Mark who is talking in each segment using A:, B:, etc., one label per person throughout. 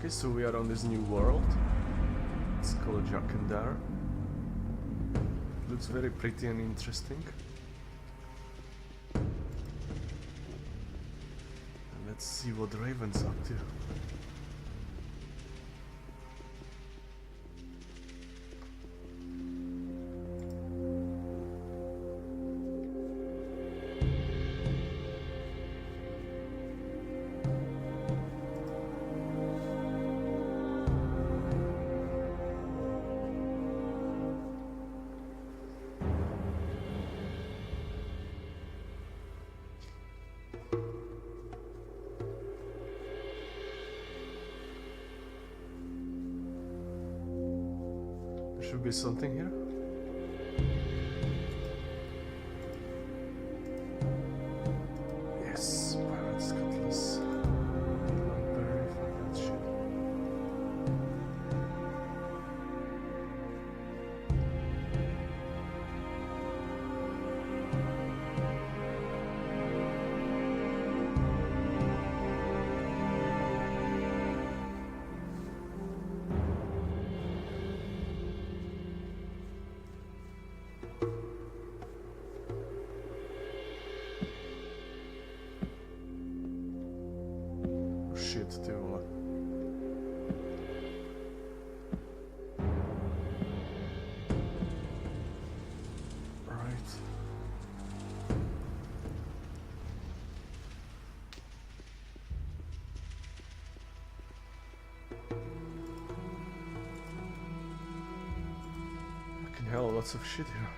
A: Okay, so we are on this new world. It's called Jharkendar. Looks very pretty and interesting. And let's see what Raven's up to. Should be something here. Yes, Pirate's Cutlass. Very fuck that shit. Shit, too. Right. Fucking hell, lots of shit here.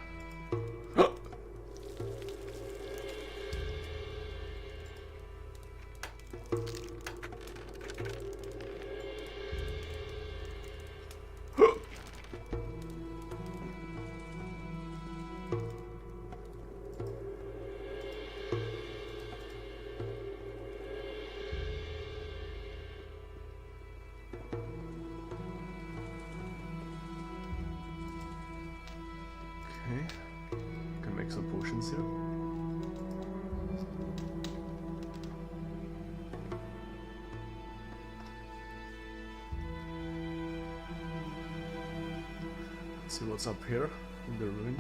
A: Okay, can make some potions here. Let's see what's up here in the ruin.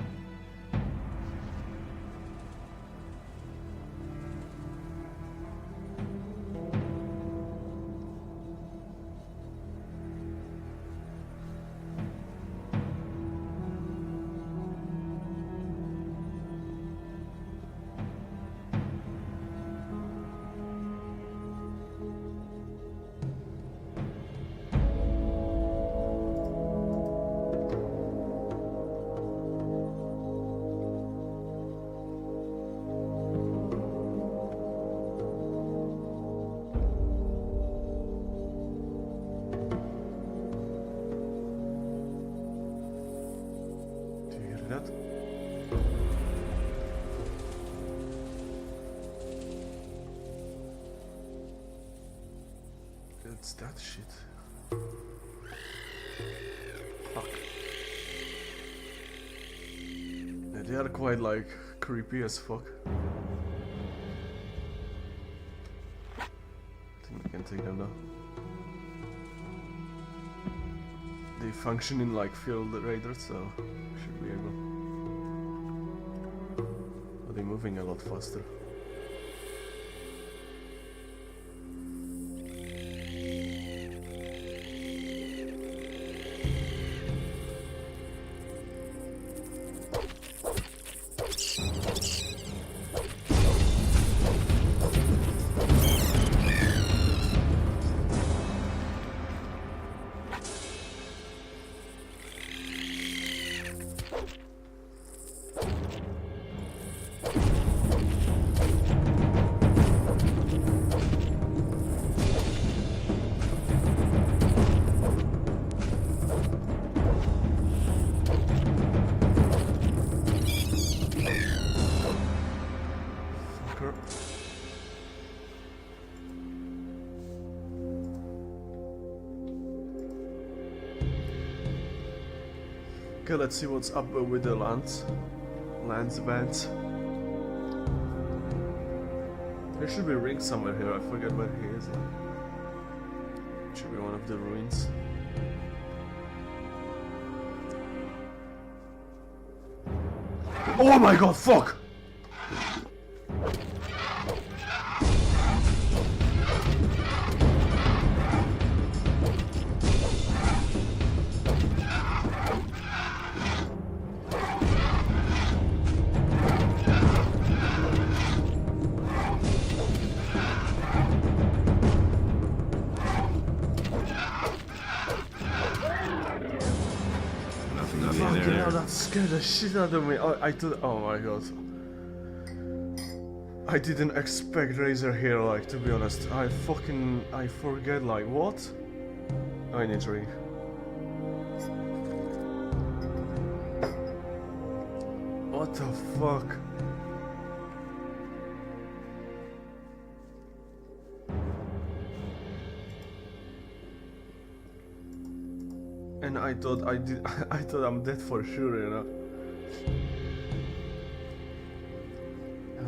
A: That. It's that shit. Fuck. Yeah, they are quite like creepy as fuck. I think we can take them now. They function in like field raiders, so should be able. But they're moving a lot faster. Okay, let's see what's up with the Lance bands. There should be a ring somewhere here, I forget where he is. Should be one of the ruins. Oh my god, fuck! That scared the shit out of me. I thought, oh my god. I didn't expect Razor here, like, to be honest. I forget, like, what? I need drink. What the fuck? And I thought I thought I'm dead for sure, you know.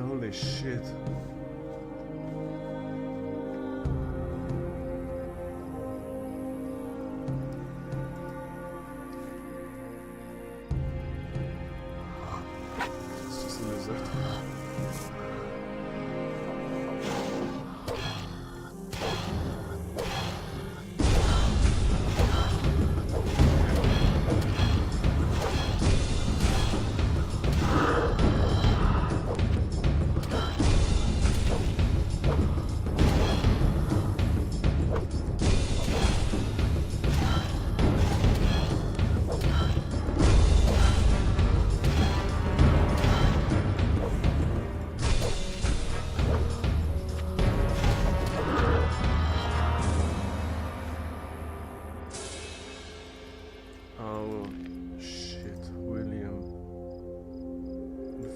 A: Holy shit. It's just a lizard.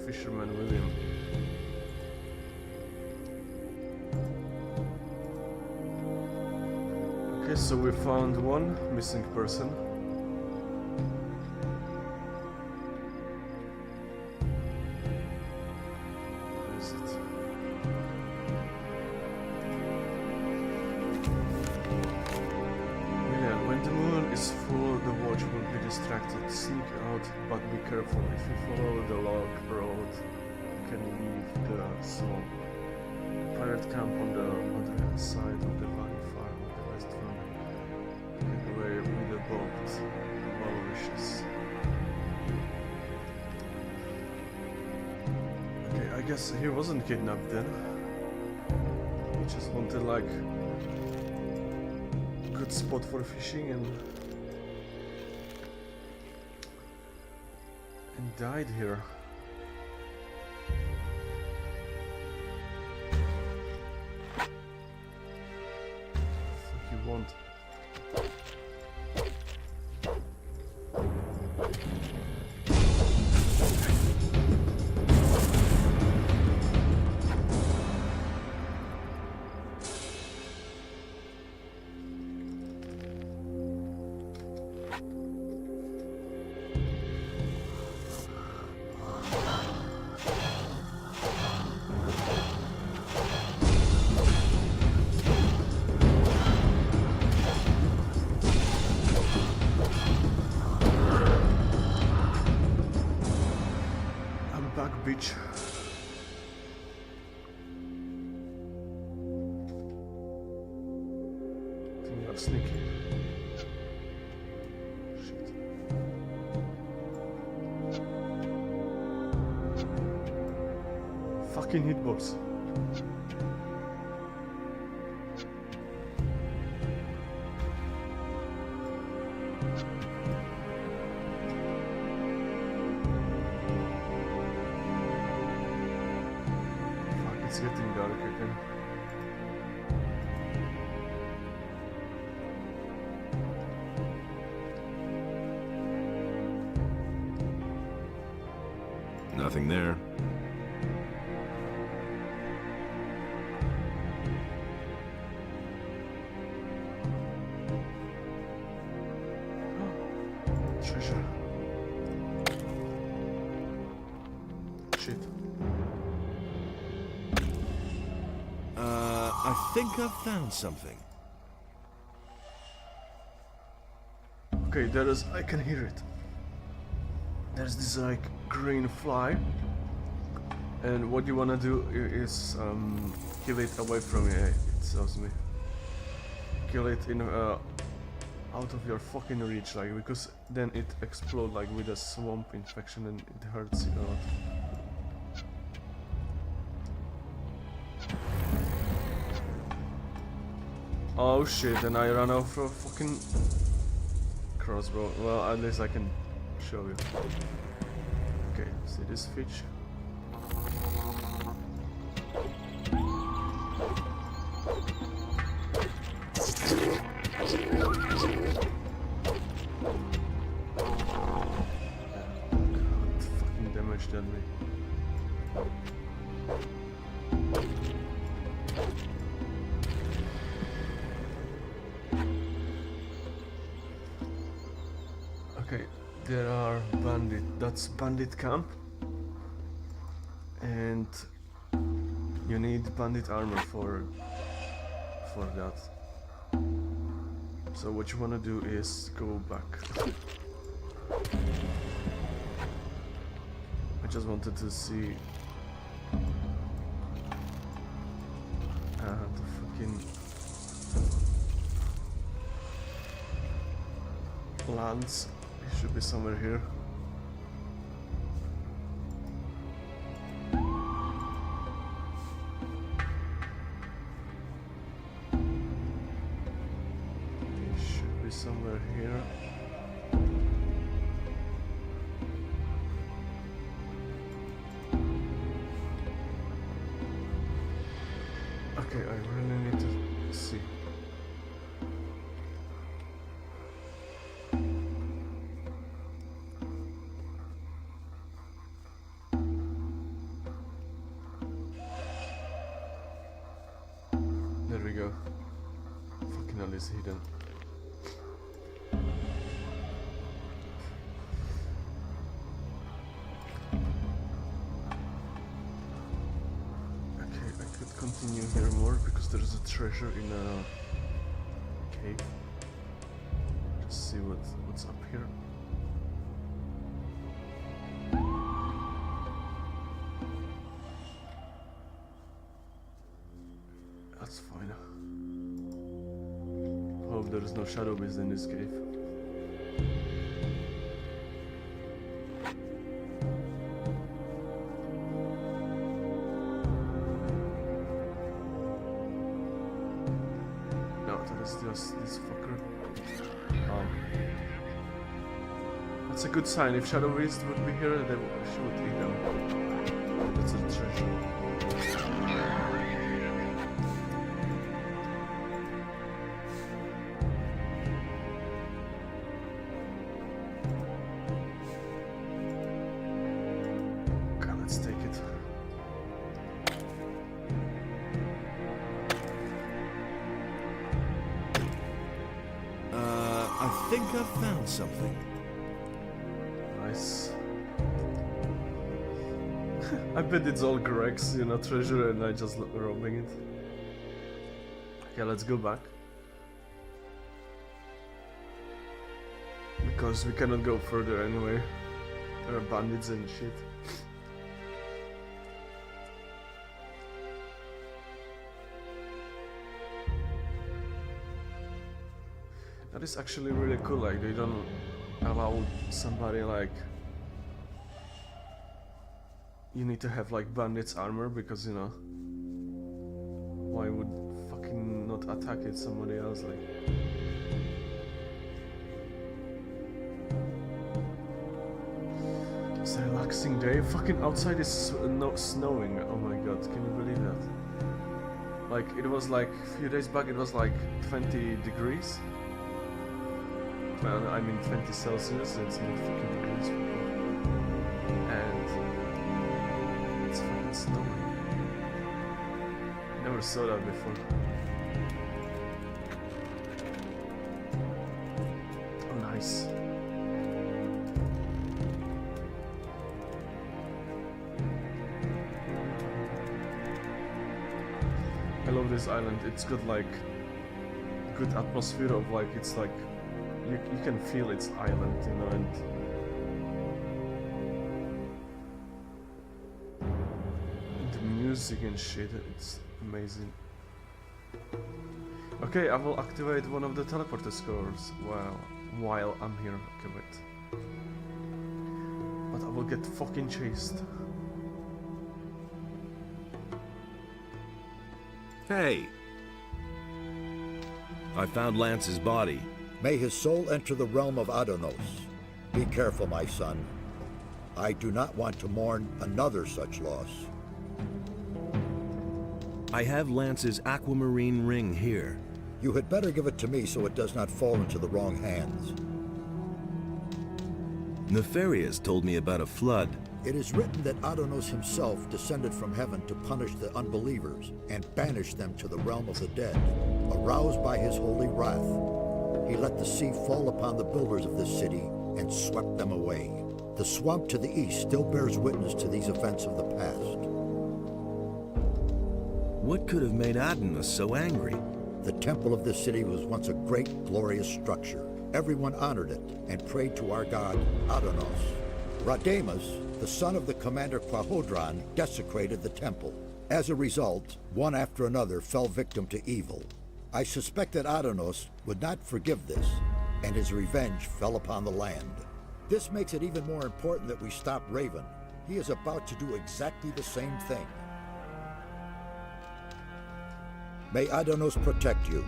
A: Fisherman William. Okay, so we found one missing person. Where is it? William, when the moon is full, the watch will be distracted. Sneak out, but be careful. If you follow the log road, you can leave the swamp. Pirate camp on the other side of the valley far on the west front. Get away with the boat. Well wishes. Okay, I guess he wasn't kidnapped then. He just wanted like a good spot for fishing and died here. What you want? Beach. I think that's sneaky. Shit. Fucking hitbox. It's getting dark again.
B: Nothing there.
A: Treasure. Shit.
B: I think I've found something.
A: Okay, there is. I can hear it. There's this like green fly, and what you wanna do is kill it away from me. It tells me. Kill it in out of your fucking reach, like, because then it explodes like with a swamp infection and it hurts you a lot. Oh shit, and I ran out for a fucking crossbow. Well, at least I can show you. Okay, see this fish? Fucking damage done me. Okay, there are bandit. That's bandit camp, and you need bandit armor for that. So what you wanna do is go back. I just wanted to see the fucking lands. It should be somewhere here. It should be somewhere here. Okay, I really need to see. There we go. Fucking hell, is hidden. Okay, I could continue here more because there's a treasure in a cave. Just see what's up here. That's fine. Hope there is no shadow beast in this cave. No, that is just this fucker. That's a good sign. If shadow beast would be here, they should eat them. That's a treasure. Let's take it.
B: I think I've found something.
A: Nice. I bet it's all Greg's, treasure, and I just robbing it. Okay, let's go back. Because we cannot go further anyway. There are bandits and shit. That is actually really cool, like they don't allow somebody like... You need to have like bandits armor because why would fucking not attack it somebody else like... It's a relaxing day. Fucking outside is snowing. Oh my god, can you believe that? Like it was like a few days back it was like 20 degrees. Well, I mean 20 Celsius, it's not fucking degrees. And it's fucking snowing. Never saw that before. Oh, nice. I love this island. It's got like good atmosphere of like it's like you can feel its island, you know, and the music and shit, it's amazing. Okay, I will activate one of the teleporter scores while I'm here. Okay, wait. But I will get fucking chased.
B: Hey! I found Lance's body.
C: May his soul enter the realm of Adonos. Be careful, my son. I do not want to mourn another such loss.
B: I have Lance's aquamarine ring here.
C: You had better give it to me so it does not fall into the wrong hands.
B: Nefarious told me about a flood.
C: It is written that Adonos himself descended from heaven to punish the unbelievers and banish them to the realm of the dead. Aroused by his holy wrath, he let the sea fall upon the builders of this city and swept them away. The swamp to the east still bears witness to these events of the past.
B: What could have made Adonos so angry?
C: The temple of this city was once a great, glorious structure. Everyone honored it and prayed to our god, Adonos. Radamas, the son of the commander Quahodron, desecrated the temple. As a result, one after another fell victim to evil. I suspect that Adonos would not forgive this, and his revenge fell upon the land. This makes it even more important that we stop Raven. He is about to do exactly the same thing. May Adonos protect you.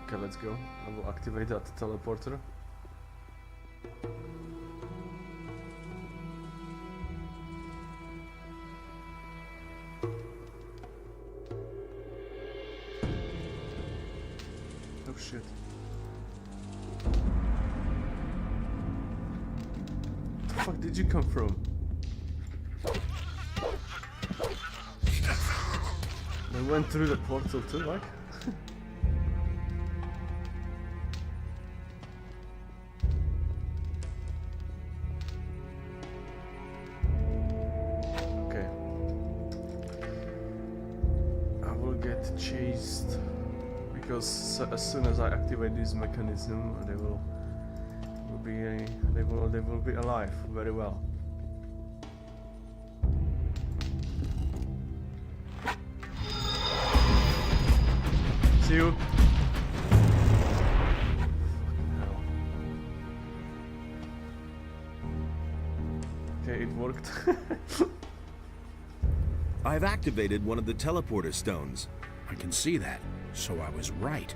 A: Okay, let's go. I will activate that teleporter. Oh shit. Where the fuck did you come from? They went through the portal too, like? Chased because as soon as I activate this mechanism, they will be alive very well. See you. Fucking hell. Okay, it worked.
B: I've activated one of the teleporter stones.
D: I can see that, so I was right.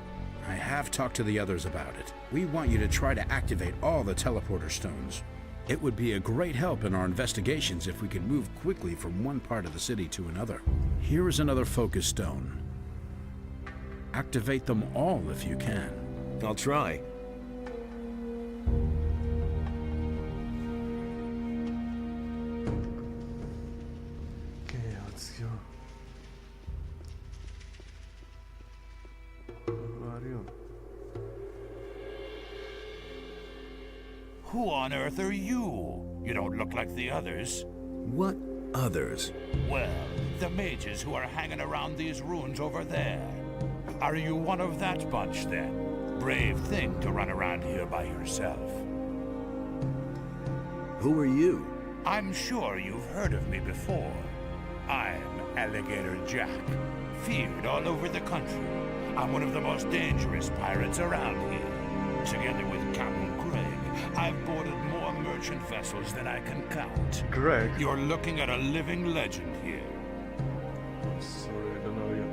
D: I have talked to the others about it. We want you to try to activate all the teleporter stones. It would be a great help in our investigations if we could move quickly from one part of the city to another. Here is another focus stone. Activate them all if you can.
B: I'll try.
A: Okay, let's go.
E: Who on earth are you? You don't look like the others.
B: What others?
E: Well, the mages who are hanging around these ruins over there. Are you one of that bunch, then? Brave thing to run around here by yourself.
B: Who are you?
E: I'm sure you've heard of me before. I'm Alligator Jack, feared all over the country. I'm one of the most dangerous pirates around here. Together with Captain Greg, I've boarded more merchant vessels than I can count.
A: Greg?
E: You're looking at a living legend here.
A: Sorry, I don't know you.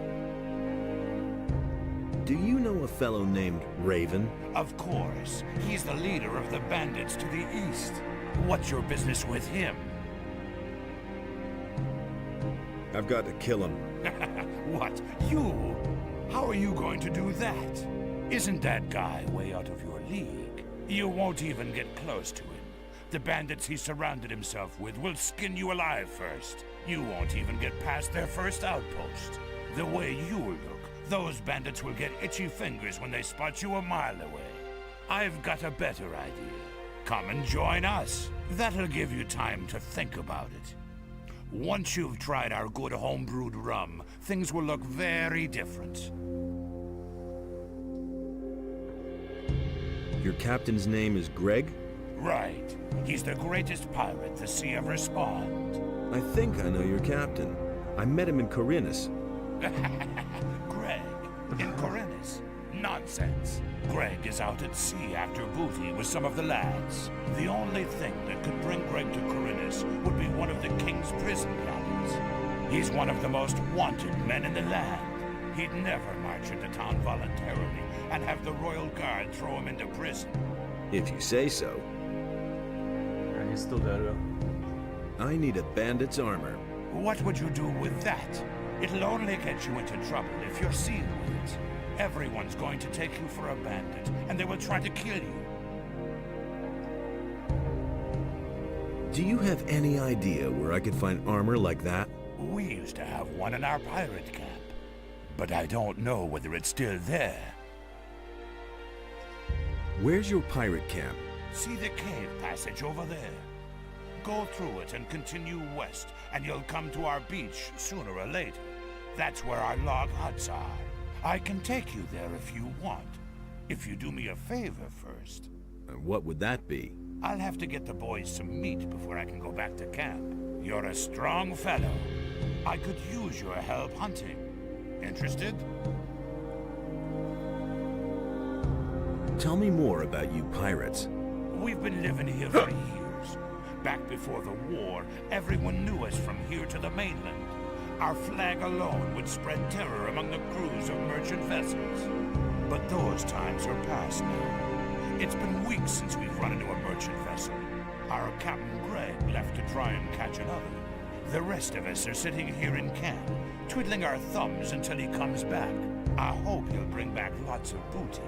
B: Do you know a fellow named Raven?
E: Of course. He's the leader of the bandits to the east. What's your business with him?
B: I've got to kill him.
E: What? You? How are you going to do that? Isn't that guy way out of your league? You won't even get close to him. The bandits he surrounded himself with will skin you alive first. You won't even get past their first outpost. The way you look, those bandits will get itchy fingers when they spot you a mile away. I've got a better idea. Come and join us. That'll give you time to think about it. Once you've tried our good homebrewed rum, things will look very different.
B: Your captain's name is Greg?
E: Right. He's the greatest pirate the sea ever spawned.
B: I think I know your captain. I met him in Corinus.
E: Greg, in Corinus? Nonsense. Greg is out at sea after booty with some of the lads. The only thing that could bring Greg to Corinus would be one of the king's prison galleys. He's one of the most wanted men in the land. He'd never march into town voluntarily and have the royal guard throw him into prison.
B: If you say so.
A: Yeah, he's still there, though.
B: I need a bandit's armor.
E: What would you do with that? It'll only get you into trouble if you're seen with it. Everyone's going to take you for a bandit, and they will try to kill you.
B: Do you have any idea where I could find armor like that?
E: We used to have one in our pirate camp, but I don't know whether it's still there.
B: Where's your pirate camp?
E: See the cave passage over there? Go through it and continue west, and you'll come to our beach sooner or later. That's where our log huts are. I can take you there if you want. If you do me a favor first.
B: What would that be?
E: I'll have to get the boys some meat before I can go back to camp. You're a strong fellow. I could use your help hunting. Interested?
B: Tell me more about you pirates.
E: We've been living here for years. Back before the war, everyone knew us from here to the mainland. Our flag alone would spread terror among the crews of merchant vessels. But those times are past now. It's been weeks since we've run into a merchant vessel. Our Captain Greg left to try and catch another. The rest of us are sitting here in camp, twiddling our thumbs until he comes back. I hope he'll bring back lots of booty.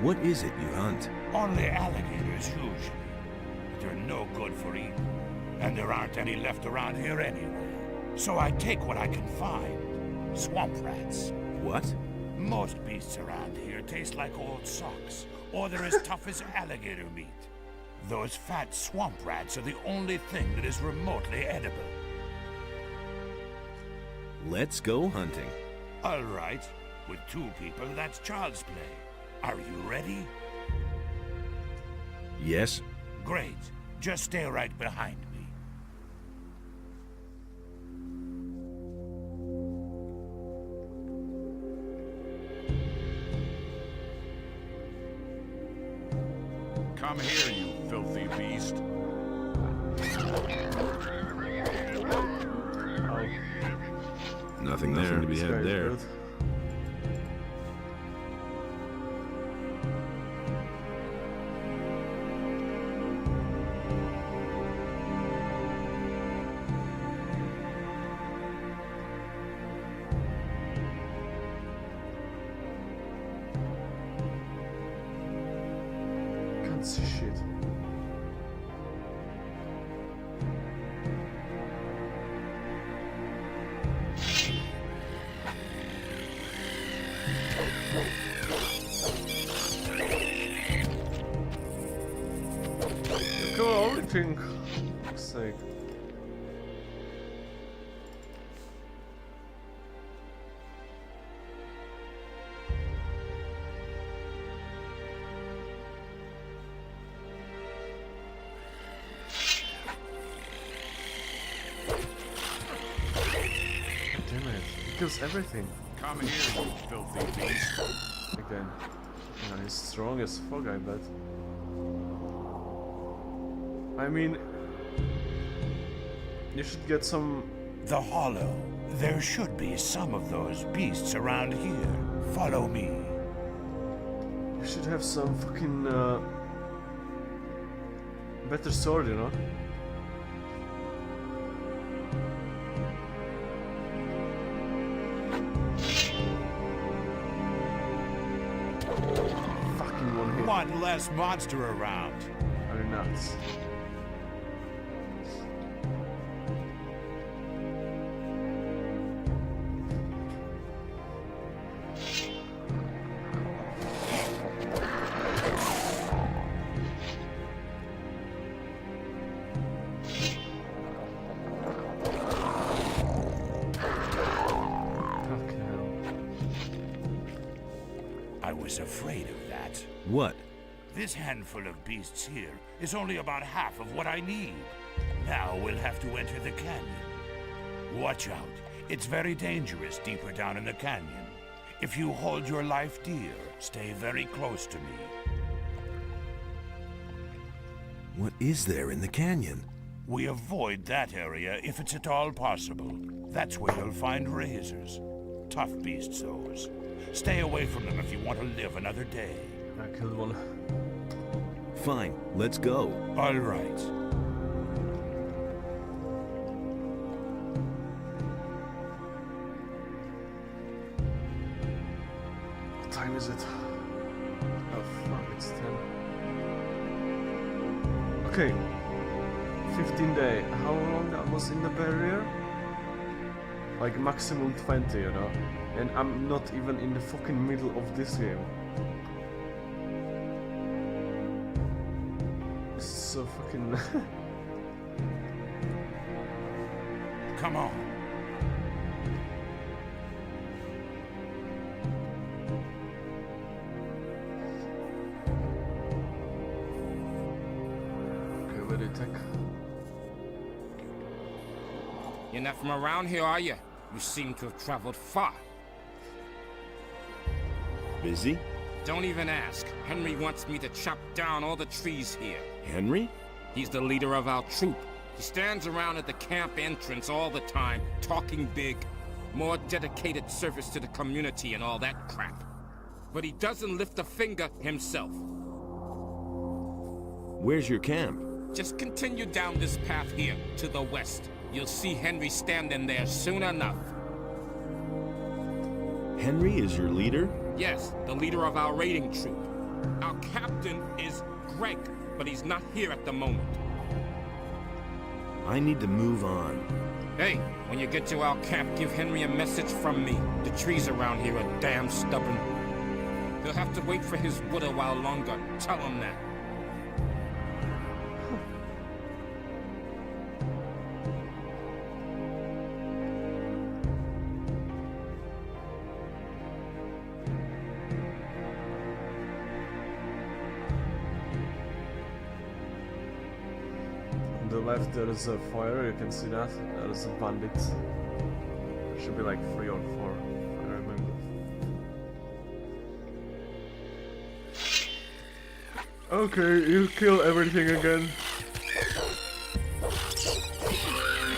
B: What is it you hunt?
E: Only alligators, usually. But they're no good for eating. And there aren't any left around here anyway. So I take what I can find. Swamp rats.
B: What?
E: Most beasts around here taste like old socks, or they're as tough as alligator meat. Those fat swamp rats are the only thing that is remotely edible.
B: Let's go hunting.
E: All right. With two people, that's child's play. Are you ready?
B: Yes?
E: Great. Just stay right behind me.
F: Come here, you filthy beast.
B: Nothing there to be
A: This guy
B: had
A: is
B: there.
A: good. Can't see shit. Look at everything. For fuck's sake. Damn it. He kills everything.
F: Come here, you filthy beast.
A: Again. Yeah, he's strong as fuck, I bet. I mean, you should get some.
E: The Hollow. There should be some of those beasts around here. Follow me.
A: You should have some fucking better sword, you know? Fucking one hit.
E: One less monster around.
A: Are you nuts?
E: less afraid of that.
B: What?
E: This handful of beasts here is only about half of what I need. Now we'll have to enter the canyon. Watch out. It's very dangerous deeper down in the canyon. If you hold your life dear, stay very close to me.
B: What is there in the canyon?
E: We avoid that area if it's at all possible. That's where you'll find razors. Tough beasts, those. Stay away from them if you want to live another day.
A: I killed one.
B: Fine, let's go.
E: All right.
A: What time is it? Oh fuck, it's 10. Okay. 15 day. How long I was in the barrier? Like maximum 20, you know? And I'm not even in the fucking middle of this game. It's so fucking...
E: Come on.
A: Okay, where did it take?
G: You're not from around here, are you? You seem to have traveled far.
B: Busy?
G: Don't even ask. Henry wants me to chop down all the trees here.
B: Henry?
G: He's the leader of our troop. He stands around at the camp entrance all the time, talking big. More dedicated service to the community and all that crap. But he doesn't lift a finger himself.
B: Where's your camp?
G: Just continue down this path here, to the west. You'll see Henry standing there soon enough.
B: Henry is your leader?
G: Yes, the leader of our raiding troop. Our captain is Greg, but he's not here at the moment.
B: I need to move on.
G: Hey, when you get to our camp, give Henry a message from me. The trees around here are damn stubborn. He'll have to wait for his wood a while longer. Tell him that.
A: On the left there is a fire, you can see that. There is a bandit. There should be like 3 or 4, if I remember. Okay, you kill everything again. Oh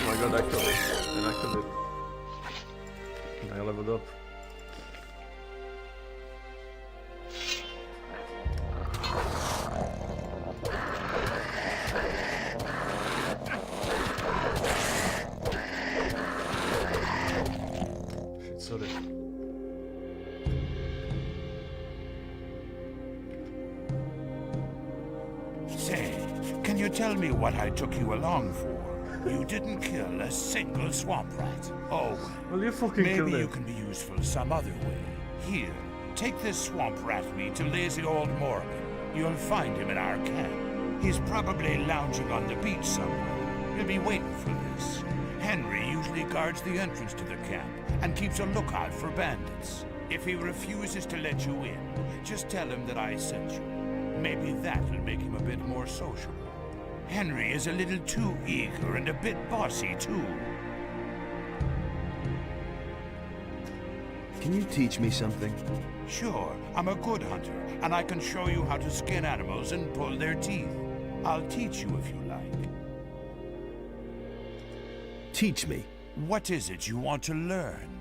A: my god, I killed it. And I killed it. And I leveled up. Shit, sorry.
E: Say, can you tell me what I took you along for? You didn't kill a single swamp rat. Oh,
A: Well, you fucking
E: maybe
A: killed
E: you
A: it.
E: can be useful some other way. Here, take this swamp rat meat to lazy old Morgan. You'll find him in our camp. He's probably lounging on the beach somewhere. He'll be waiting for this. Henry usually guards the entrance to the camp and keeps a lookout for bandits. If he refuses to let you in, just tell him that I sent you. Maybe that'll make him a bit more sociable. Henry is a little too eager and a bit bossy, too.
B: Can you teach me something?
E: Sure, I'm a good hunter, and I can show you how to skin animals and pull their teeth. I'll teach you if you like.
B: Teach me.
E: What is it you want to learn?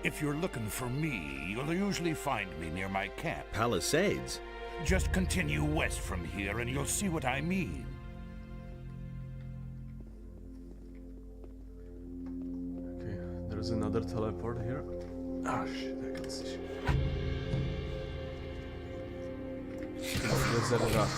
E: If you're looking for me, you'll usually find me near my camp.
B: Palisades?
E: Just continue west from here and you'll see what I mean.
A: Okay, there's another teleport here. Ah shit, I can see shit. Let's set it up.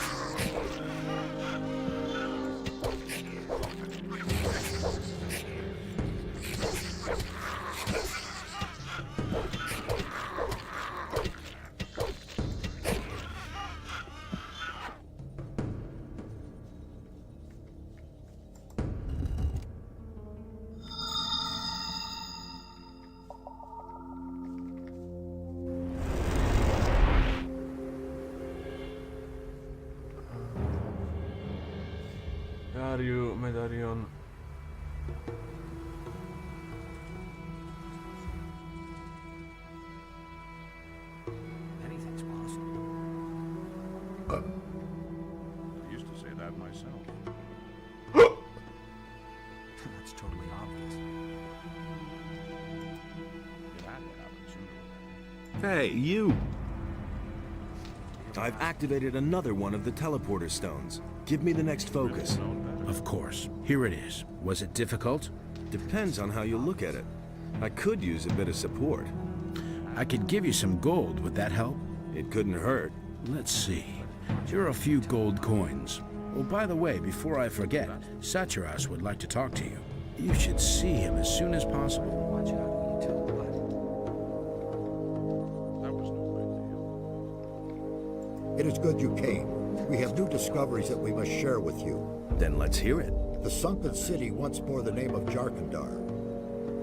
F: I used to say that myself.
H: That's totally obvious.
F: It had to happen sooner or later.
B: Hey, you! I've activated another one of the teleporter stones. Give me the next focus.
F: Known better.
D: Of course. Here it is. Was it difficult?
B: Depends on how you look at it. I could use a bit of support.
D: I could give you some gold. Would that help?
B: It couldn't hurt.
D: Let's see. Here are a few gold coins. Oh, by the way, before I forget, Satyras would like to talk to you. You should see him as soon as possible.
H: Watch out when you tell what.
F: That was no big deal.
C: It is good you came. We have new discoveries that we must share with you.
B: Then let's hear it.
C: The sunken city once bore the name of Jharkendar.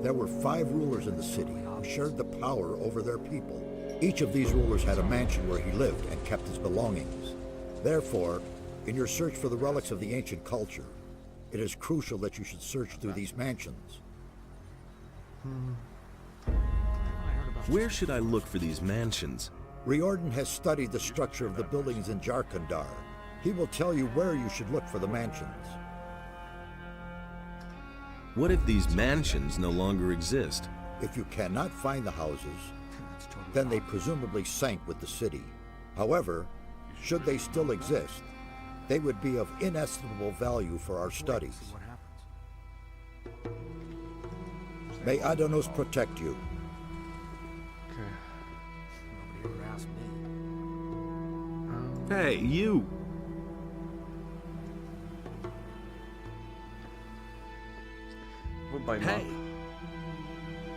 C: There were 5 rulers in the city who shared the power over their people. Each of these rulers had a mansion where he lived and kept his belongings. Therefore, in your search for the relics of the ancient culture, it is crucial that you should search through these mansions.
B: Where should I look for these mansions?
C: Riordan has studied the structure of the buildings in Jharkendar. He will tell you where you should look for the mansions.
B: What if these mansions no longer exist?
C: If you cannot find the houses, then they presumably sank with the city. However, should they still exist, they would be of inestimable value for our studies.
H: What happens?
C: May Adonos protect you.
A: Okay.
H: Nobody ever asked me.
B: Hey, you!
A: We'll buy
B: Hey!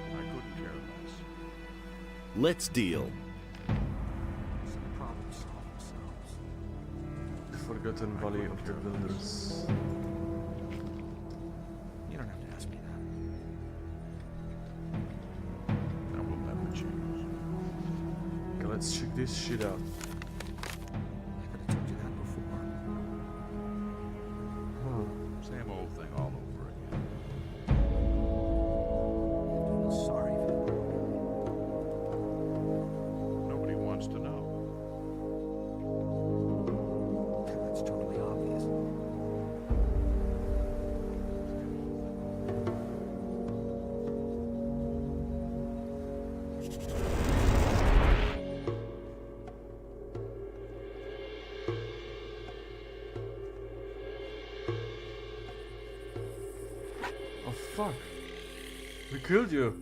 F: I couldn't care less.
B: Let's deal.
H: Some problems solve themselves.
A: The Forgotten Valley of the Builders.
H: You don't have to ask me that.
F: That will never change.
A: Okay, let's check this shit out.
H: I could have told you that before.
F: Same old thing all over again.
H: I'm sorry for
F: Nobody wants to know.
H: that. That's totally obvious.
A: Oh fuck! We killed you!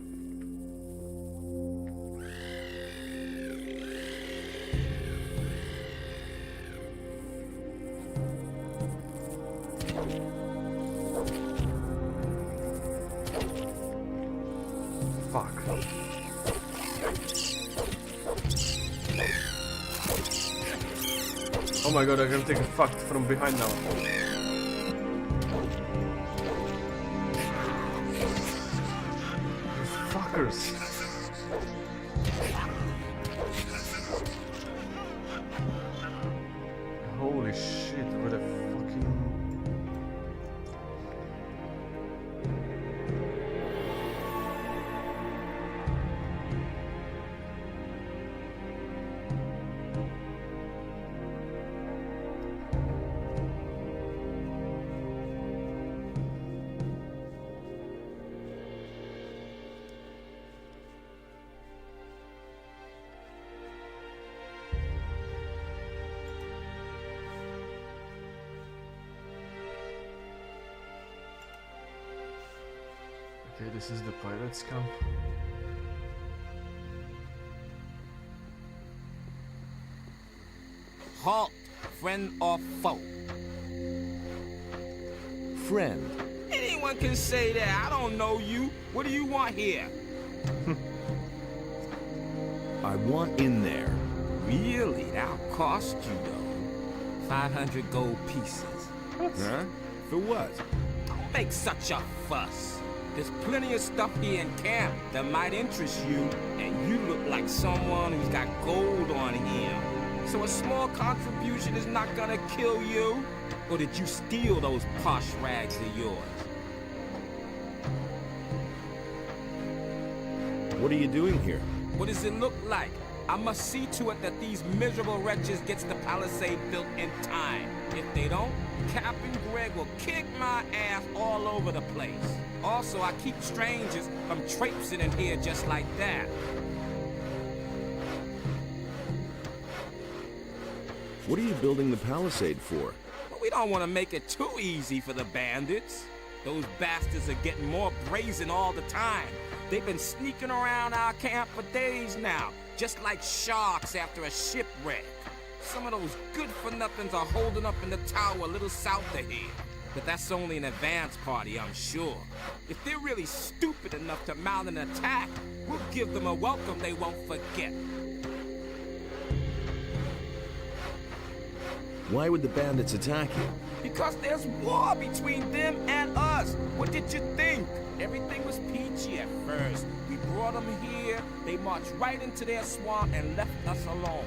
A: Fuck. Oh my god, I'm gonna take a fuck from behind now. Fuckers. Holy shit, what a fucking... Okay, this is the pirates' camp.
G: Halt, friend or foe.
B: Friend.
G: Anyone can say that. I don't know you. What do you want here?
B: I want in there.
G: Really? That'll cost you, though. 500 gold pieces.
B: Huh? For what?
G: Don't make such a fuss. There's plenty of stuff here in camp that might interest you, and you look like someone who's got gold on him. So a small contribution is not gonna kill you. Or did you steal those posh rags of yours?
B: What are you doing here?
G: What does it look like? I must see to it that these miserable wretches gets the palisade built in time. If they don't, Captain Greg will kick my ass all over the place. Also, I keep strangers from traipsing in here just like that.
B: What are you building the palisade for?
G: But we don't want to make it too easy for the bandits. Those bastards are getting more brazen all the time. They've been sneaking around our camp for days now, just like sharks after a shipwreck. Some of those good-for-nothings are holding up in the tower a little south of here. But that's only an advance party, I'm sure. If they're really stupid enough to mount an attack, we'll give them a welcome they won't forget.
B: Why would the bandits attack you?
G: Because there's war between them and us. What did you think? Everything was peachy at first. We brought them here, they marched right into their swamp and left us alone.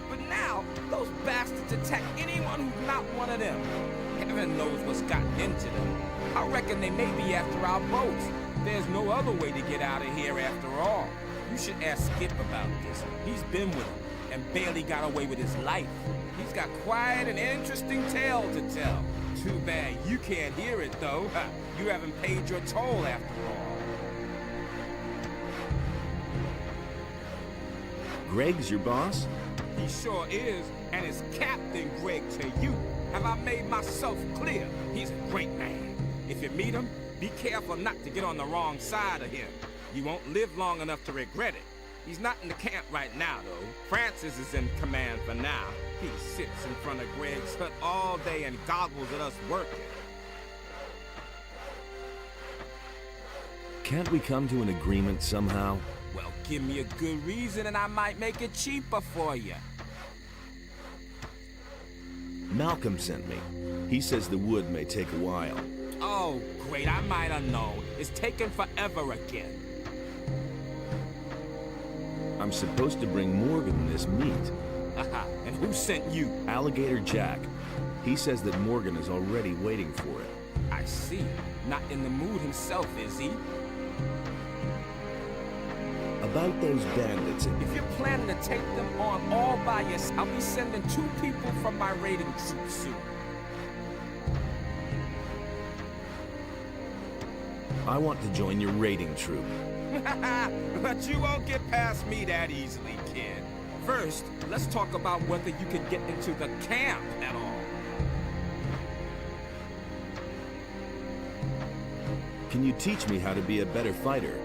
G: But now, those bastards attack anyone who's not one of them. Heaven knows what's gotten into them. I reckon they may be after our boats. There's no other way to get out of here after all. You should ask Skip about this. He's been with them and barely got away with his life. He's got quite an interesting tale to tell. Too bad you can't hear it, though. You haven't paid your toll after all.
B: Greg's your boss?
G: He sure is, and is Captain Greg to you. Have I made myself clear? He's a great man. If you meet him, be careful not to get on the wrong side of him. You won't live long enough to regret it. He's not in the camp right now, though. Francis is in command for now. He sits in front of Greg's hut all day and goggles at us working.
B: Can't we come to an agreement somehow?
G: Well, give me a good reason and I might make it cheaper for you.
B: Malcolm sent me. He says the wood may take a while.
G: Oh, great, I might have known. It's taking forever again.
B: I'm supposed to bring Morgan this meat.
G: Haha, and who sent you?
B: Alligator Jack. He says that Morgan is already waiting for it.
G: I see. Not in the mood himself, is he?
B: About those bandits and...
G: If you're planning to take them on all by yourself, I'll be sending 2 people from my raiding troop soon.
B: I want to join your raiding troop.
G: But you won't get past me that easily, kid. First, let's talk about whether you can get into the camp at all.
B: Can you teach me how to be a better fighter?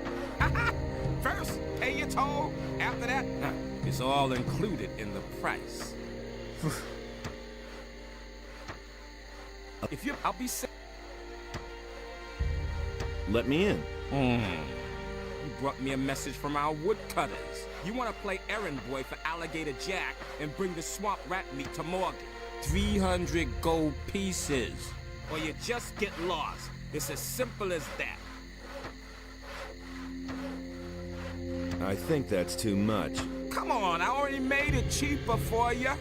G: First, pay your toll. After that, it's all included in the price. If you, I'll be.
B: Let me in.
G: You brought me a message from our woodcutters. You want to play errand boy for Alligator Jack and bring the swamp rat meat to Morgan. 300 gold pieces. Or you just get lost. It's as simple as that.
B: I think that's too much.
G: Come on, I already made it cheaper for you.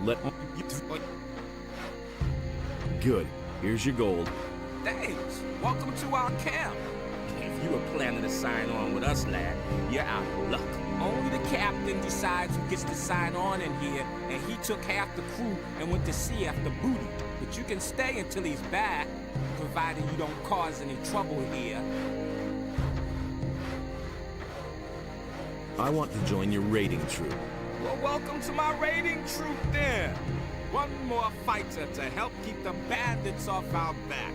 B: Let... Good. Here's your gold.
G: Thanks. Welcome to our camp. If you were planning to sign on with us, lad, you're out of luck. Only the captain decides who gets to sign on in here, and he took half the crew and went to sea after booty. But you can stay until he's back, provided you don't cause any trouble here.
B: I want to join your raiding troop.
G: Well, welcome to my raiding troop then. One more fighter to help keep the bandits off our backs.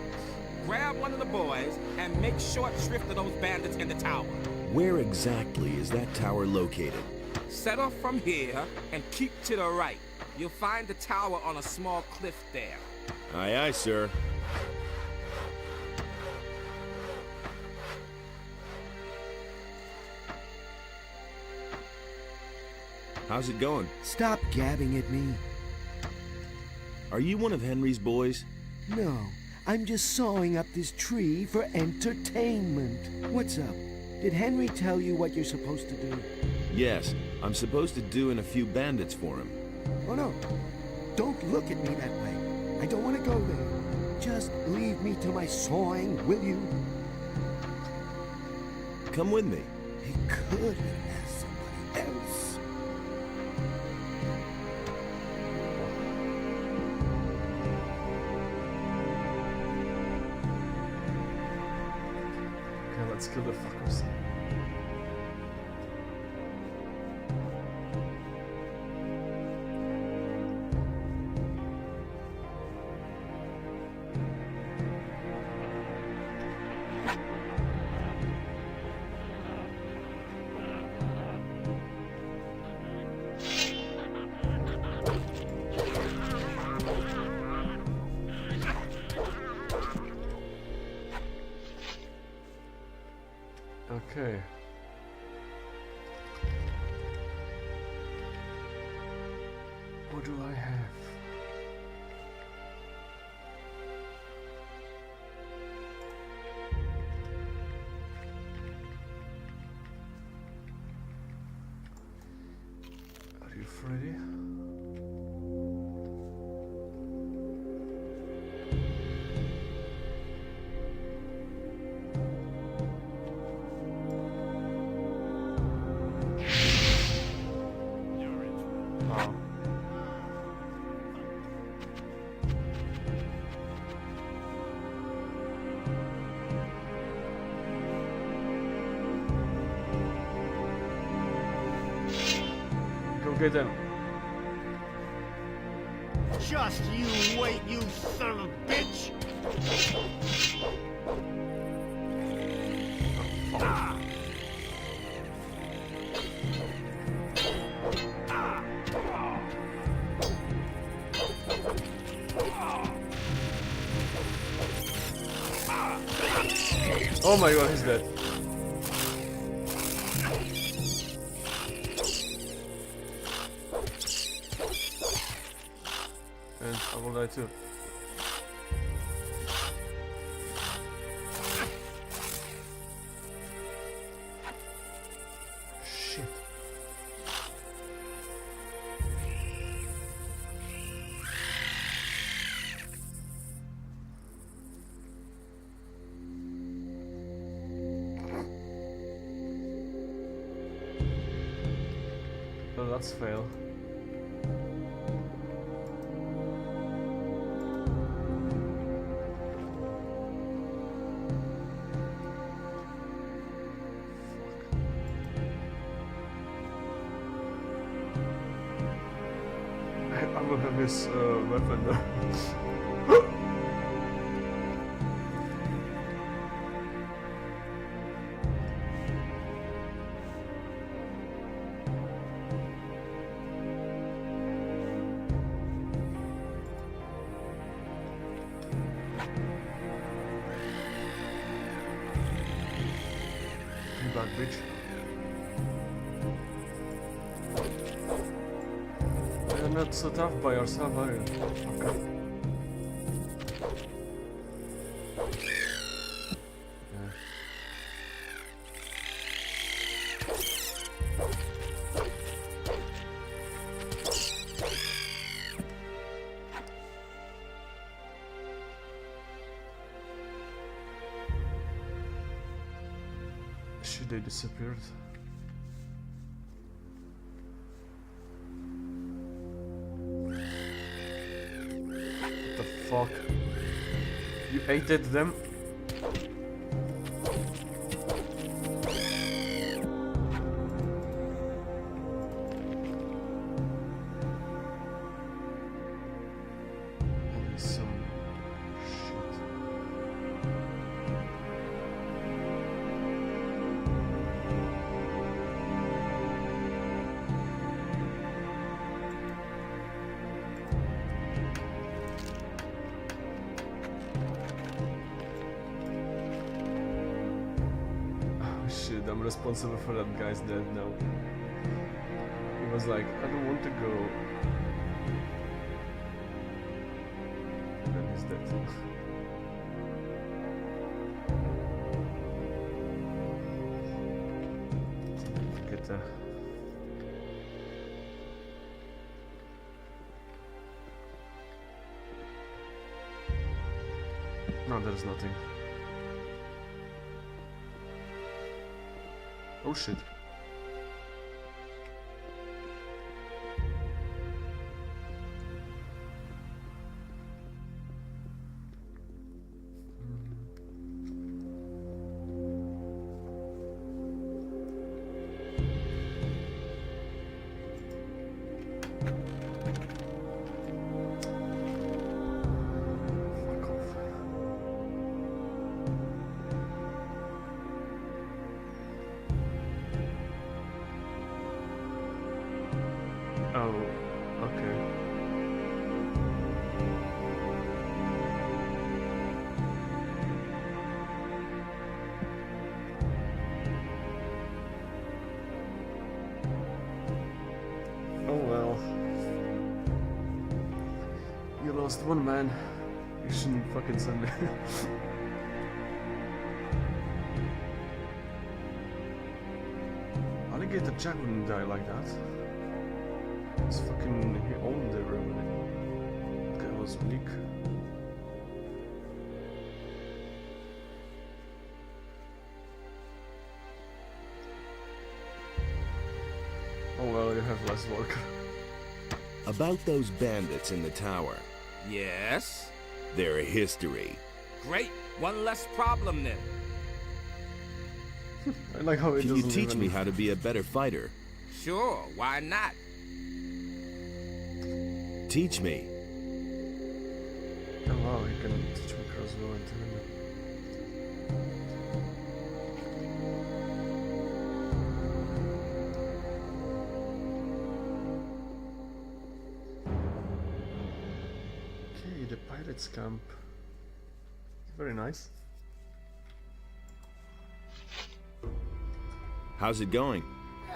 G: Grab one of the boys and make short shrift of those bandits in the tower.
B: Where exactly is that tower located?
G: Set off from here and keep to the right. You'll find the tower on a small cliff there.
B: Aye, aye, sir. How's it going?
I: Stop gabbing at me.
B: Are you one of Henry's boys?
I: No, I'm just sawing up this tree for entertainment. What's up? Did Henry tell you what you're supposed to do?
B: Yes, I'm supposed to do in a few bandits for him.
I: Oh no, don't look at me that way. I don't want to go there. Just leave me to my sawing, will you?
B: Come with me.
I: He could have asked somebody else.
A: Okay, let's kill the fuckers. Okay. What do I have? Are you ready? Wow. Go get them.
J: Just you wait, you son of a bitch!
A: Oh my god, he's dead. And I will die too. Shit. Oh, that's fail. I will have his weapon though. You bad bitch. You're not so tough by yourself, are you? Okay. Yeah. Shit, they disappeared. What the fuck? You ate them? Holy some shit. Shit, I'm responsible for that guy's death now. He was like, I don't want to go. And then he's dead. Get that. No, there's nothing. Oh shit. Fuck off. Oh, okay. Oh well. You lost one man. You shouldn't fucking send me. Alligator Jack wouldn't die like that. He's fucking, he owned the room. That guy was weak. Oh well, you have less work.
B: About those bandits in the tower.
G: Yes?
B: They're a history.
G: Great. One less problem then.
A: I like how it
B: Can you
A: doesn't
B: teach
A: even...
B: me how to be a better fighter?
G: Sure, why not?
B: Teach me.
A: Oh wow, you can teach me crossbow and turn. Okay, the pirates camp. Very nice.
B: How's it going?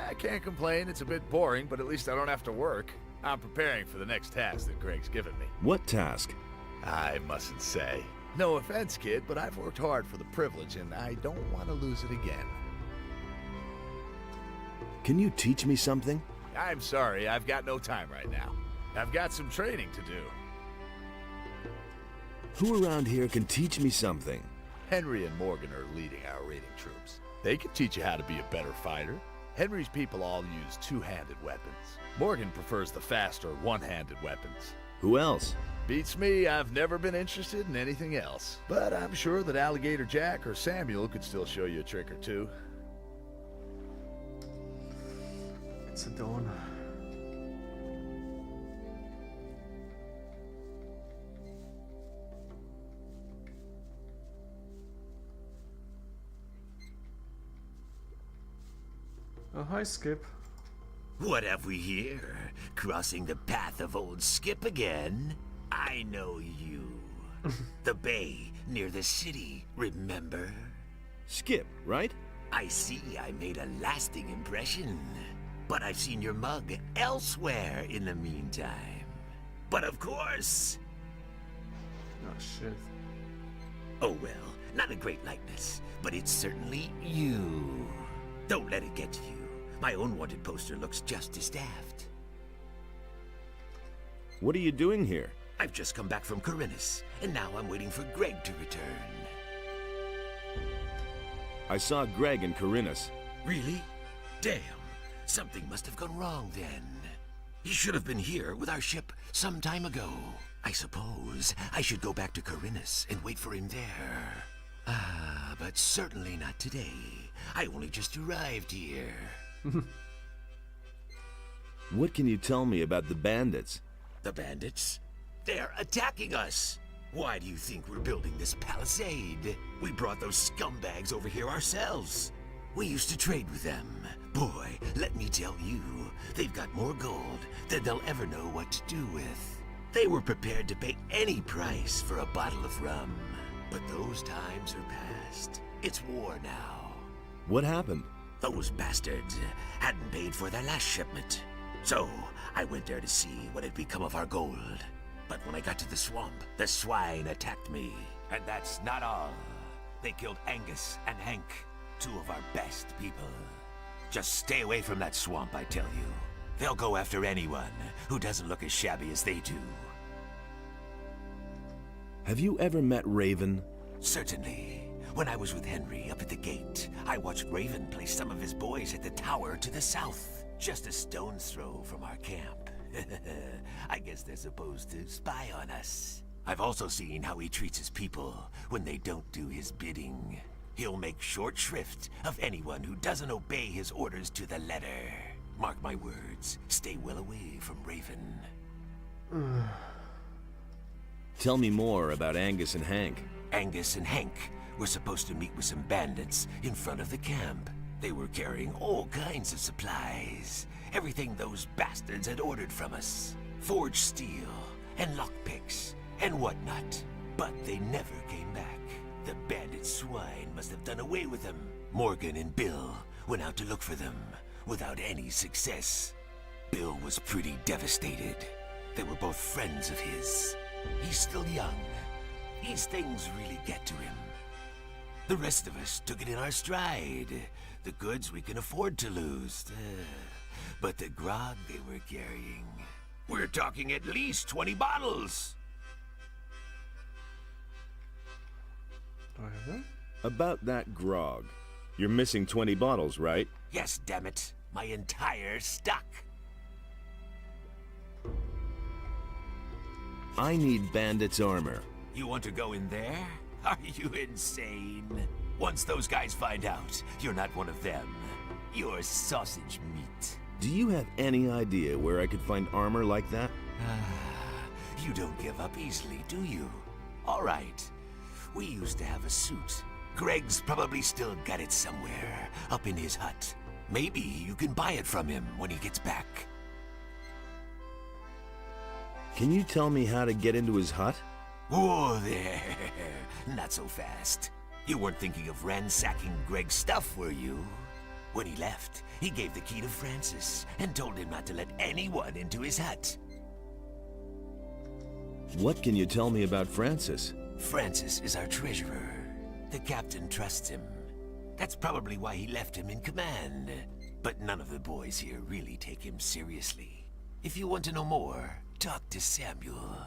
K: I can't complain. It's a bit boring, but at least I don't have to work. I'm preparing for the next task that Greg's given me.
B: What task?
K: I mustn't say. No offense, kid, but I've worked hard for the privilege, and I don't want to lose it again.
B: Can you teach me something?
K: I'm sorry, I've got no time right now. I've got some training to do.
B: Who around here can teach me something?
K: Henry and Morgan are leading our raiding troops. They can teach you how to be a better fighter. Henry's people all use two-handed weapons. Morgan prefers the faster one-handed weapons.
B: Who else?
K: Beats me, I've never been interested in anything else. But I'm sure that Alligator Jack or Samuel could still show you a trick or two.
A: It's a dawn. Oh, hi, Skip.
L: What have we here? Crossing the path of old Skip again? I know you. The bay near the city, remember?
B: Skip, right?
L: I see I made a lasting impression. But I've seen your mug elsewhere in the meantime. But of course...
A: Oh, shit.
L: Oh well, not a great likeness, but it's certainly you. Don't let it get to you. My own wanted poster looks just as daft.
B: What are you doing here?
L: I've just come back from Corinus, and now I'm waiting for Greg to return.
B: I saw Greg and Corinus.
L: Really? Damn. Something must have gone wrong then. He should have been here with our ship some time ago. I suppose I should go back to Corinus and wait for him there. Ah, but certainly not today. I only just arrived here.
B: What can you tell me about the bandits?
L: The bandits? They're attacking us! Why do you think we're building this palisade? We brought those scumbags over here ourselves. We used to trade with them. Boy, let me tell you, they've got more gold than they'll ever know what to do with. They were prepared to pay any price for a bottle of rum. But those times are past. It's war now.
B: What happened?
L: Those bastards hadn't paid for their last shipment. So, I went there to see what had become of our gold. But when I got to the swamp, the swine attacked me. And that's not all. They killed Angus and Hank, two of our best people. Just stay away from that swamp, I tell you. They'll go after anyone who doesn't look as shabby as they do.
B: Have you ever met Raven?
L: Certainly. When I was with Henry up at the gate, I watched Raven place some of his boys at the tower to the south, just a stone's throw from our camp. I guess they're supposed to spy on us. I've also seen how he treats his people when they don't do his bidding. He'll make short shrift of anyone who doesn't obey his orders to the letter. Mark my words, stay well away from Raven.
B: Tell me more about Angus and Hank.
L: Angus and Hank were supposed to meet with some bandits in front of the camp. They were carrying all kinds of supplies. Everything those bastards had ordered from us. Forged steel, and lockpicks, and whatnot. But they never came back. The bandit swine must have done away with them. Morgan and Bill went out to look for them, without any success. Bill was pretty devastated. They were both friends of his. He's still young. These things really get to him. The rest of us took it in our stride. The goods we can afford to lose. But the grog they were carrying... We're talking at least 20 bottles!
A: Do I have that?
B: About that grog. You're missing 20 bottles, right?
L: Yes, damn it. My entire stock.
B: I need bandits' armor.
L: You want to go in there? Are you insane? Once those guys find out, you're not one of them. You're sausage meat.
B: Do you have any idea where I could find armor like that?
L: You don't give up easily, do you? All right. We used to have a suit. Greg's probably still got it somewhere, up in his hut. Maybe you can buy it from him when he gets back.
B: Can you tell me how to get into his hut?
L: Whoa there. Not so fast. You weren't thinking of ransacking Greg's stuff, were you? When he left, he gave the key to Francis and told him not to let anyone into his hut.
B: What can you tell me about Francis?
L: Francis is our treasurer. The captain trusts him. That's probably why he left him in command. But none of the boys here really take him seriously. If you want to know more, talk to Samuel.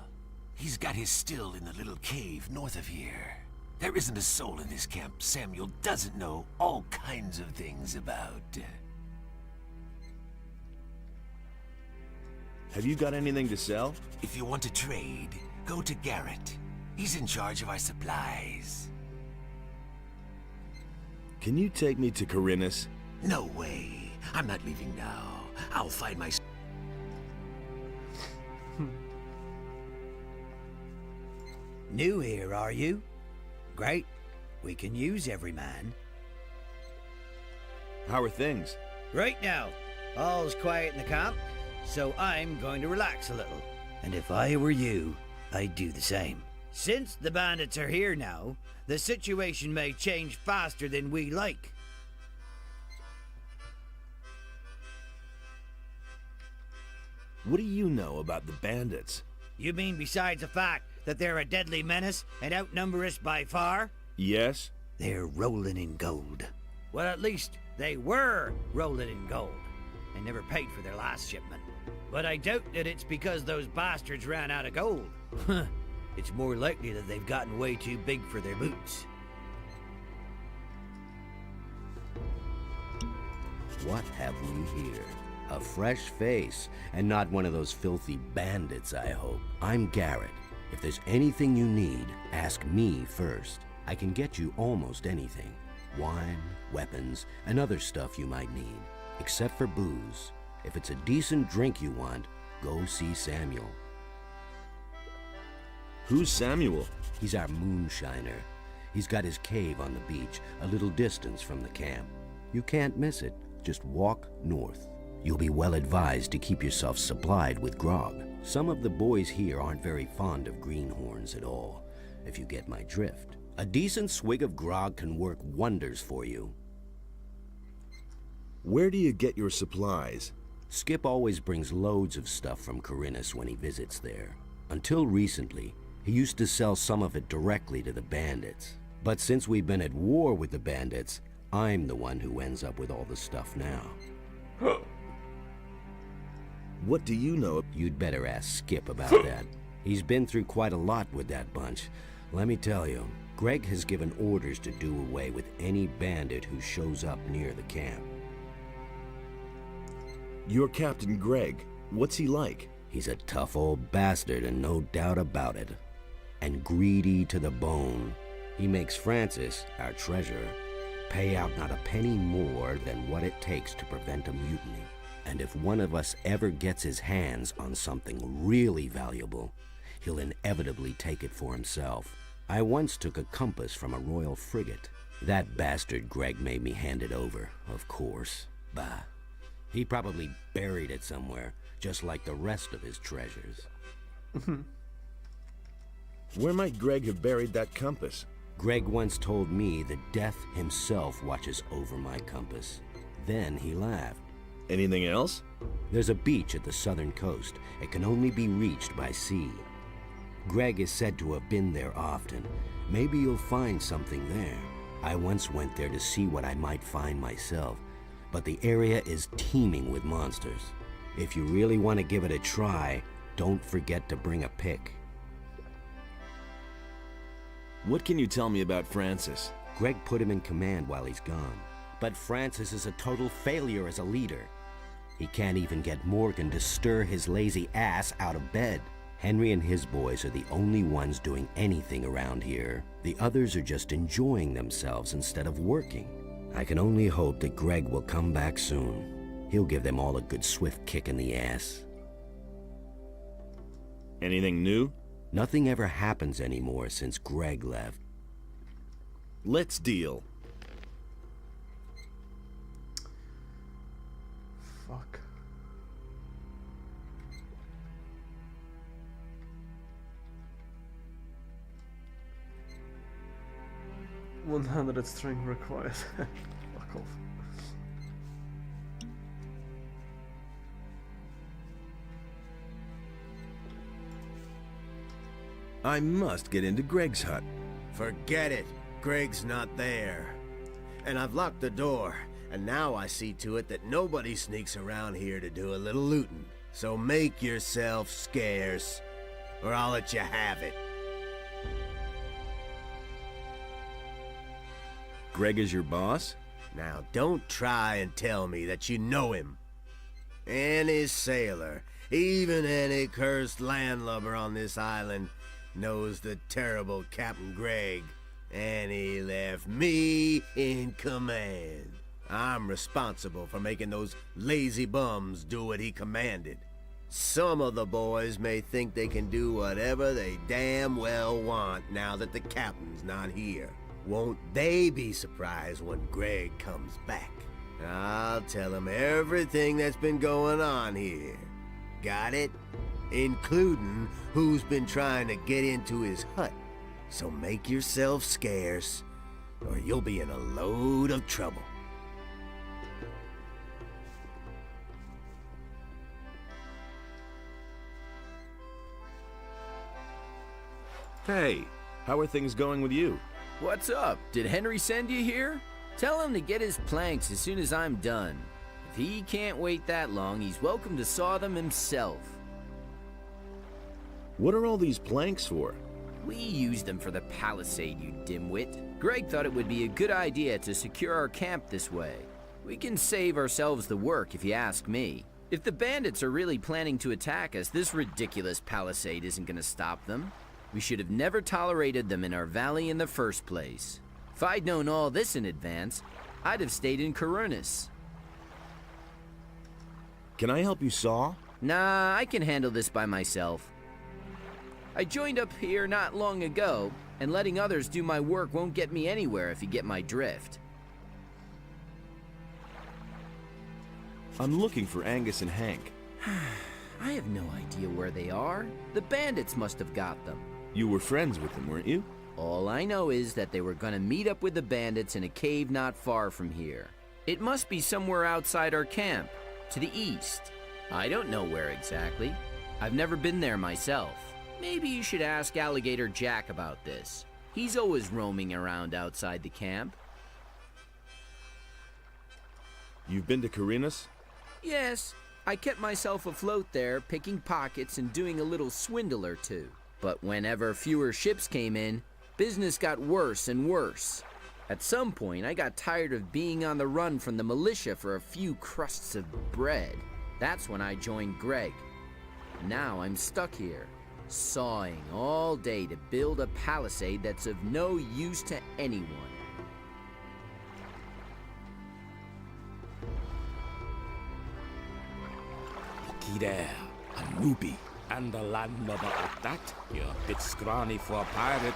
L: He's got his still in the little cave north of here. There isn't a soul in this camp Samuel doesn't know all kinds of things about.
B: Have you got anything to sell?
L: If you want to trade, go to Garrett. He's in charge of our supplies.
B: Can you take me to Corinus?
L: No way. I'm not leaving now. I'll find my...
M: New here, are you? Great. We can use every man.
B: How are things?
M: Right now, all's quiet in the camp, so I'm going to relax a little. And if I were you, I'd do the same. Since the bandits are here now, the situation may change faster than we like.
B: What do you know about the bandits?
M: You mean besides the fact that they're a deadly menace and outnumber us by far?
B: Yes?
M: They're rolling in gold. Well, at least they were rolling in gold. They never paid for their last shipment. But I doubt that it's because those bastards ran out of gold. It's more likely that they've gotten way too big for their boots.
I: What have we here? A fresh face, and not one of those filthy bandits, I hope. I'm Garrett. If there's anything you need, ask me first. I can get you almost anything. Wine, weapons, and other stuff you might need. Except for booze. If it's a decent drink you want, go see Samuel.
B: Who's Samuel?
I: He's our moonshiner. He's got his cave on the beach, a little distance from the camp. You can't miss it. Just walk north. You'll be well advised to keep yourself supplied with grog. Some of the boys here aren't very fond of greenhorns at all, if you get my drift. A decent swig of grog can work wonders for you.
B: Where do you get your supplies?
I: Skip always brings loads of stuff from Corinus when he visits there. Until recently, he used to sell some of it directly to the bandits. But since we've been at war with the bandits, I'm the one who ends up with all the stuff now.
B: What do you know?
I: You'd better ask Skip about that. He's been through quite a lot with that bunch, Let me tell you, Greg has given orders to do away with any bandit who shows up near the camp.
B: You're Captain Greg. What's he like?
I: He's a tough old bastard and no doubt about it. And greedy to the bone. He makes Francis, our treasurer, pay out not a penny more than what it takes to prevent a mutiny. And if one of us ever gets his hands on something really valuable, he'll inevitably take it for himself. I once took a compass from a royal frigate. That bastard Greg made me hand it over, of course. Bah. He probably buried it somewhere, just like the rest of his treasures.
B: Where might Greg have buried that compass?
I: Greg once told me that death himself watches over my compass. Then he laughed.
B: Anything else?
I: There's a beach at the southern coast. It can only be reached by sea. Greg is said to have been there often. Maybe you'll find something there. I once went there to see what I might find myself, but the area is teeming with monsters. If you really want to give it a try, don't forget to bring a pick.
B: What can you tell me about Francis?
I: Greg put him in command while he's gone, but Francis is a total failure as a leader. He can't even get Morgan to stir his lazy ass out of bed. Henry and his boys are the only ones doing anything around here. The others are just enjoying themselves instead of working. I can only hope that Greg will come back soon. He'll give them all a good swift kick in the ass.
B: Anything new?
I: Nothing ever happens anymore since Greg left.
B: Let's deal.
A: Fuck. 100 strength required. Fuck off.
B: I must get into Greg's hut.
N: Forget it. Greg's not there. And I've locked the door, and now I see to it that nobody sneaks around here to do a little looting. So make yourself scarce, or I'll let you have it.
B: Greg is your boss?
N: Now, don't try and tell me that you know him. Any sailor, even any cursed landlubber on this island, knows the terrible Captain Greg, and he left me in command. I'm responsible for making those lazy bums do what he commanded. Some of the boys may think they can do whatever they damn well want now that the captain's not here. Won't they be surprised when Greg comes back? I'll tell him everything that's been going on here. Got it? Including who's been trying to get into his hut. So make yourself scarce, or you'll be in a load of trouble.
B: Hey, how are things going with you?
O: What's up? Did Henry send you here? Tell him to get his planks as soon as I'm done. If he can't wait that long, he's welcome to saw them himself.
B: What are all these planks for?
O: We used them for the palisade, you dimwit. Greg thought it would be a good idea to secure our camp this way. We can save ourselves the work, if you ask me. If the bandits are really planning to attack us, this ridiculous palisade isn't gonna stop them. We should have never tolerated them in our valley in the first place. If I'd known all this in advance, I'd have stayed in Corunus.
B: Can I help you saw?
O: Nah, I can handle this by myself. I joined up here not long ago, and letting others do my work won't get me anywhere if you get my drift.
B: I'm looking for Angus and Hank.
O: I have no idea where they are. The bandits must have got them.
B: You were friends with them, weren't you?
O: All I know is that they were gonna meet up with the bandits in a cave not far from here. It must be somewhere outside our camp, to the east. I don't know where exactly. I've never been there myself. Maybe you should ask Alligator Jack about this. He's always roaming around outside the camp.
B: You've been to Corunus?
O: Yes, I kept myself afloat there, picking pockets and doing a little swindle or two. But whenever fewer ships came in, Business got worse and worse. At some point, I got tired of being on the run from the militia for a few crusts of bread. That's when I joined Greg. Now I'm stuck here, sawing all day to build a palisade that's of no use to anyone.
G: Looky there, a newbie. And a landlubber at that. You're a bit scrawny for a pirate.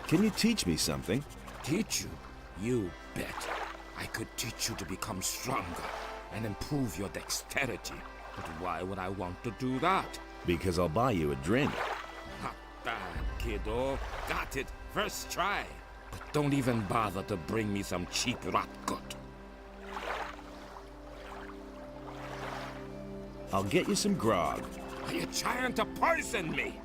B: Can you teach me something?
G: Teach you? You bet. I could teach you to become stronger and improve your dexterity. But why would I want to do that?
B: Because I'll buy you a drink.
G: Not bad, kiddo. Got it. First try. But don't even bother to bring me some cheap rot gut.
B: I'll get you some grog.
G: Are you trying to poison me?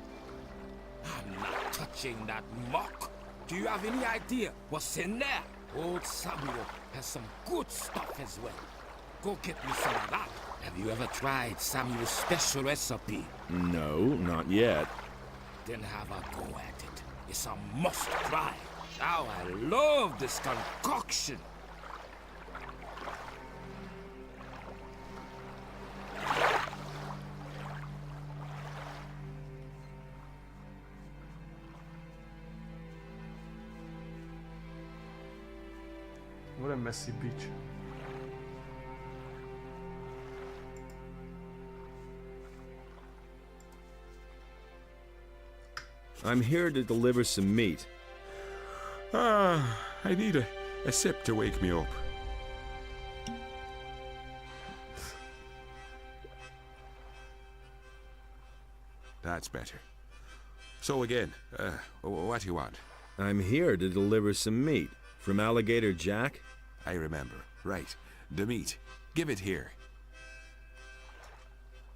G: I'm not touching that muck. Do you have any idea what's in there? Old Samuel has some good stuff as well. Go get me some of that. Have you ever tried Samuel's special recipe?
B: No, not yet.
G: Then have a go at it. It's a must try. Now I love this concoction.
A: What a messy beach.
B: I'm here to deliver some meat.
P: Ah, I need a sip to wake me up. That's better. So again, what do you want?
B: I'm here to deliver some meat. From Alligator Jack?
P: I remember. Right. The meat. Give it here.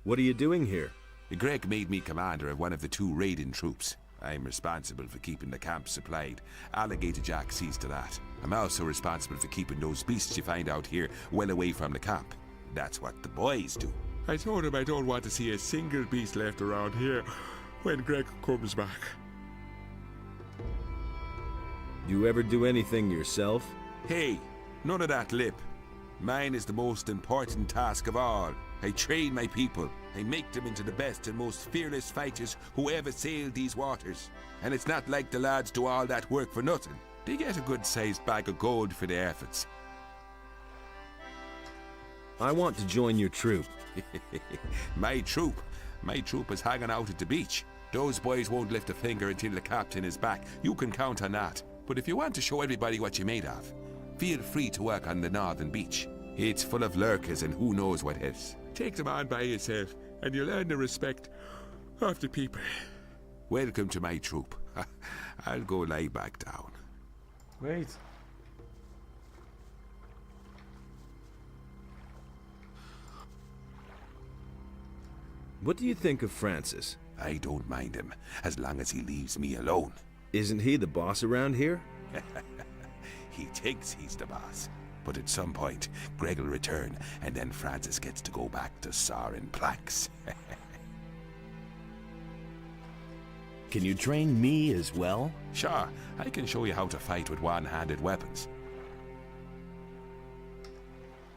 B: What are you doing here?
P: Greg made me commander of one of the 2 raiding troops. I'm responsible for keeping the camp supplied. Alligator Jack sees to that. I'm also responsible for keeping those beasts you find out here well away from the camp. That's what the boys do. I told him I don't want to see a single beast left around here when Greg comes back.
B: Do you ever do anything yourself?
P: Hey, none of that lip. Mine is the most important task of all. I train my people. I make them into the best and most fearless fighters who ever sailed these waters. And it's not like the lads do all that work for nothing. They get a good-sized bag of gold for their efforts.
B: I want to join your troop.
P: My troop? My troop is hanging out at the beach. Those boys won't lift a finger until the captain is back. You can count on that. But if you want to show everybody what you're made of, feel free to work on the northern beach. It's full of lurkers and who knows what else. Take them on by yourself, and you'll earn the respect of the people. Welcome to my troop. I'll go lie back down.
A: Wait.
B: What do you think of Francis?
P: I don't mind him, as long as he leaves me alone.
B: Isn't he the boss around here?
P: He thinks he's the boss. But at some point, Greg will return, and then Francis gets to go back to sawing planks.
B: Can you train me as well?
P: Sure, I can show you how to fight with one-handed weapons.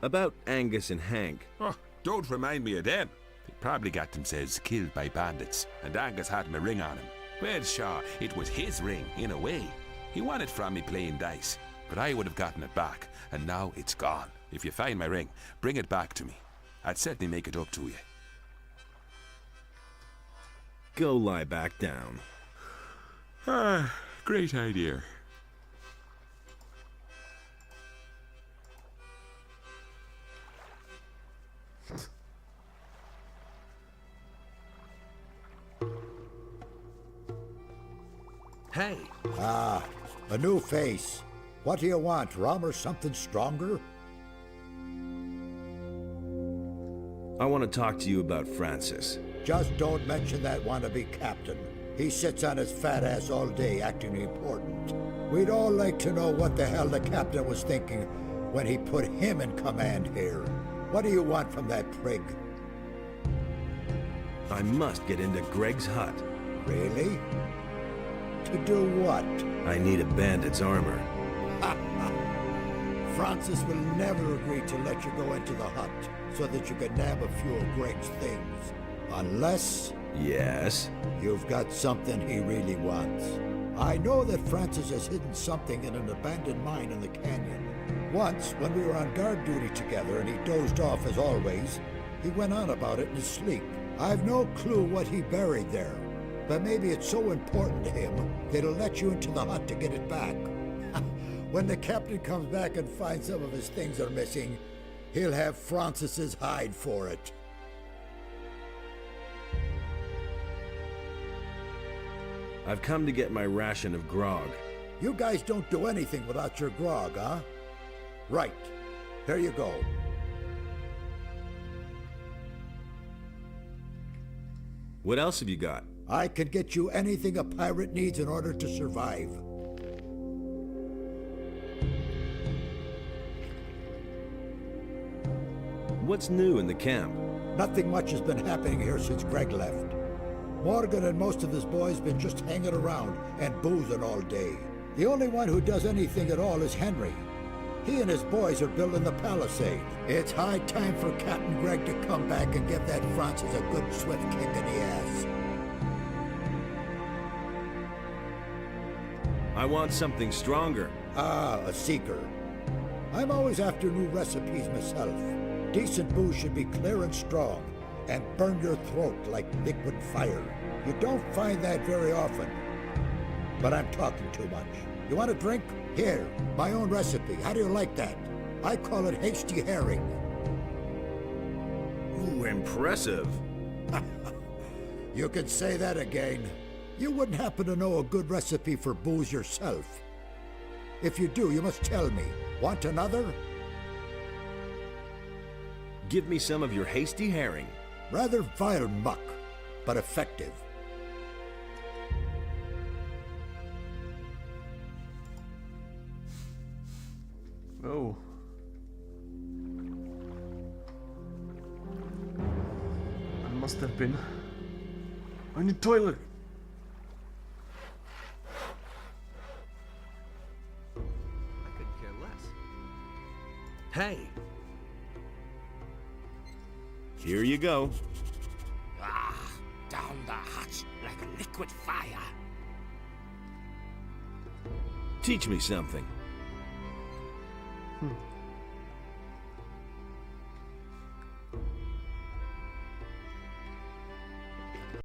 B: About Angus and Hank.
P: Oh, don't remind me of them. They probably got themselves killed by bandits, and Angus had him a ring on him. Well, sure, it was his ring, in a way. He won it from me playing dice, but I would have gotten it back, and now it's gone. If you find my ring, bring it back to me. I'd certainly make it up to you.
B: Go lie back down.
P: Ah, great idea.
C: Hey. Ah, a new face. What do you want, rum or something stronger?
B: I want to talk to you about Francis.
C: Just don't mention that wannabe captain. He sits on his fat ass all day acting important. We'd all like to know what the hell the captain was thinking when he put him in command here. What do you want from that prig?
B: I must get into Greg's hut.
C: Really? To do what?
B: I need a bandit's armor.
C: Francis will never agree to let you go into the hut so that you can nab a few of Greg's things. Unless...
B: Yes?
C: You've got something he really wants. I know that Francis has hidden something in an abandoned mine in the canyon. Once, when we were on guard duty together and he dozed off as always, he went on about it in his sleep. I've no clue what he buried there, but maybe it's so important to him that he'll let you into the hut to get it back. When the captain comes back and finds some of his things are missing, he'll have Francis's hide for it.
B: I've come to get my ration of grog.
C: You guys don't do anything without your grog, huh? Right. Here you go.
B: What else have you got?
C: I can get you anything a pirate needs in order to survive.
B: What's new in the camp?
C: Nothing much has been happening here since Greg left. Morgan and most of his boys been just hanging around and boozing all day. The only one who does anything at all is Henry. He and his boys are building the palisade. It's high time for Captain Greg to come back and give that Francis a good swift kick in the ass.
B: I want something stronger.
C: Ah, a seeker. I'm always after new recipes myself. Decent booze should be clear and strong, and burn your throat like liquid fire. You don't find that very often. But I'm talking too much. You want a drink? Here, my own recipe. How do you like that? I call it hasty herring.
B: Ooh, impressive.
C: You can say that again. You wouldn't happen to know a good recipe for booze yourself. If you do, you must tell me. Want another?
B: Give me some of your hasty herring.
C: Rather vile muck, but effective.
A: Oh. I must have been. I need toilet.
H: I couldn't care less.
N: Hey!
B: Here you go.
G: Ah, down the hatch like a liquid fire.
B: Teach me something.